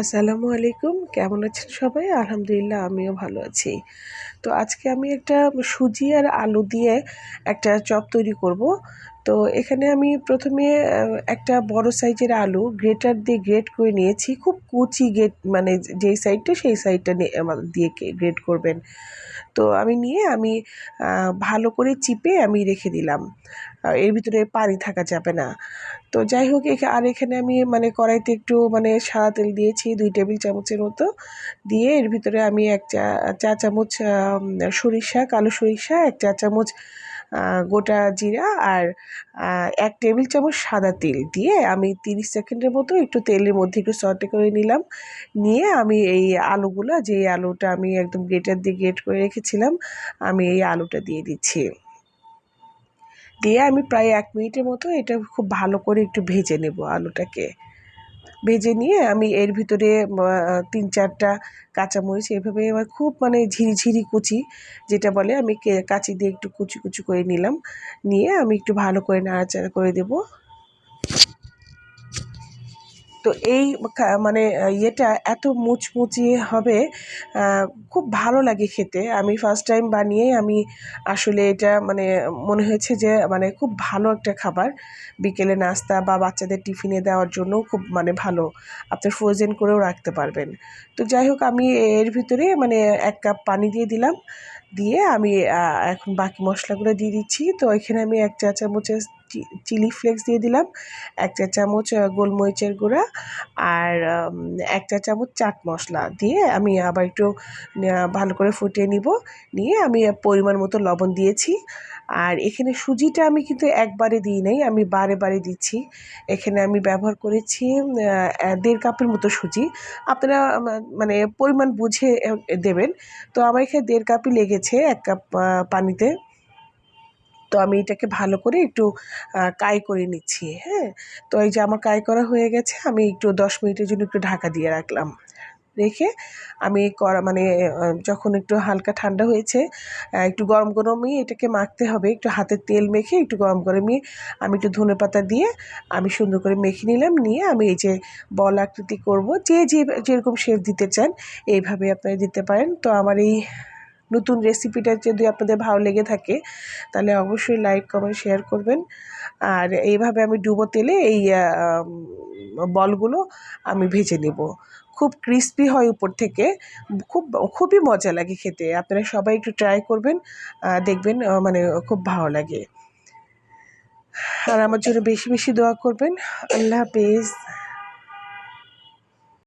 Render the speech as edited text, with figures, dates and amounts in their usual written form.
আসসালামু আলাইকুম। কেমন আছেন সবাই? আলহামদুলিল্লাহ আমিও ভালো আছি। তো আজকে আমি একটা সুজি আর আলু দিয়ে একটা চপ তৈরি করব। তো এখানে আমি প্রথমে একটা বড় সাইজের আলু গ্রেটার দিয়ে গ্রেট করে নিয়েছি। খুব কুচি মানে যেই সাইডটা সেই সাইডটা দিয়ে গ্রেট করবেন। তো আমি নিয়ে ভালো করে চিপে আমি রেখে দিলাম। এর ভিতরে পানি থাকা যাবে না। তো যাই হোক এখানে আমি মানে কড়াইতে একটু মানে সাদা তেল দিয়েছি ২ টেবিল চামচের মতো। দিয়ে এর ভিতরে আমি ১ চা চামচ সরিষা, কালো সরিষা, ১ চা চামচ গোটা জিরা আর ১ টেবিল চামচ সাদা তেল দিয়ে আমি ৩০ সেকেন্ডের মতো একটু তেলের মধ্যে একটু সটে করে নিলাম। নিয়ে আমি এই যে আলুটা আমি একদম গ্রেটার দিয়ে গ্রেট করে রেখেছিলাম, আমি এই আলুটা দিয়ে দিচ্ছি। দিয়ে আমি প্রায় ১ মিনিটের মতো এটা খুব ভালো করে একটু ভেজে নেব আলুটাকে। ভেজে নিয়ে আমি এর ভিতরে ৩-৪ টা কাঁচামরিচ এভাবে আমার খুব মানে ঝিরিঝিরি কুচি যেটা বলে আমি কাঁচি দিয়ে একটু কুচি, কুচি করে নিলাম। নিয়ে আমি একটু ভালো করে নাড়াচাড়া করে দেব। তো এই মানে ইয়েটা এত মুচমুচে হবে, আ খুব ভালো লাগে খেতে। আমি ফার্স্ট টাইম বানিয়ে আমি আসলে এটা মানে মনে হয়েছে যে মানে খুব ভালো একটা খাবার। বিকেলে নাস্তা বা বাচ্চাদের টিফিনে দেওয়ার জন্যও খুব মানে ভালো। আপনি ফ্রোজেন করেও রাখতে পারবেন। তো যাই হোক আমি এর ভিতরে মানে ১ কাপ পানি দিয়ে দিলাম। দিয়ে আমি এখন বাকি মশলাগুলো দিয়ে দিচ্ছি। তো এখানে আমি ১ চা চামচের চিলি ফ্লেক্স দিয়ে দিলাম, ১ চা চামচ গোলমরিচের গুঁড়া আর ১ চা চামচ চাট মশলা দিয়ে আমি আবার একটু ভালো করে ফুটিয়ে নিব। নিয়ে আমি পরিমাণ মতো লবণ দিয়েছি। আর এখানে সুজিটা আমি কিন্তু একবারে দিই নাই, আমি বারে, বারে দিচ্ছি। এখানে আমি ব্যবহার করেছি ১.৫ কাপের মতো সুজি। আপনারা মানে পরিমাণ বুঝে দেবেন। তো আমার এখানে ১.৫ কাপই লেগেছে ১ কাপ পানিতে। তো আমি এটাকে ভালো করে একটু কাই করে নিচ্ছি, হ্যাঁ? তো এই যে আমার কাই করা হয়ে গেছে, আমি একটু ১০ মিনিটের জন্য একটু ঢাকা দিয়ে রাখলাম। রেখে আমি মানে যখন একটু হালকা ঠান্ডা হয়েছে, একটু গরম গরমই এটাকে মাখতে হবে। একটু হাতে তেল মেখে একটু গরম গরমই আমি একটু ধনেপাতা দিয়ে আমি সুন্দর করে মেখে নিলাম। নিয়ে আমি এই যে বল আকৃতি করব। যেরকম শেপ দিতে চান এইভাবে আপনারা দিতে পারেন। তো আমার এই নতুন রেসিপিটা যদি আপনাদের ভালো লেগে থাকে তাহলে অবশ্যই লাইক, কমেন্ট, শেয়ার করবেন। আর এইভাবে আমি ডুবো তেলে এই বলগুলো আমি ভেজে নেব। খুব ক্রিসপি হয় উপর থেকে। খুবই মজা লাগে খেতে। আপনারা সবাই একটু ট্রাই করবেন। দেখবেন মানে খুব ভালো লাগে। আর আমার জন্য বেশি, বেশি দোয়া করবেন। আল্লাহ হাফেজ।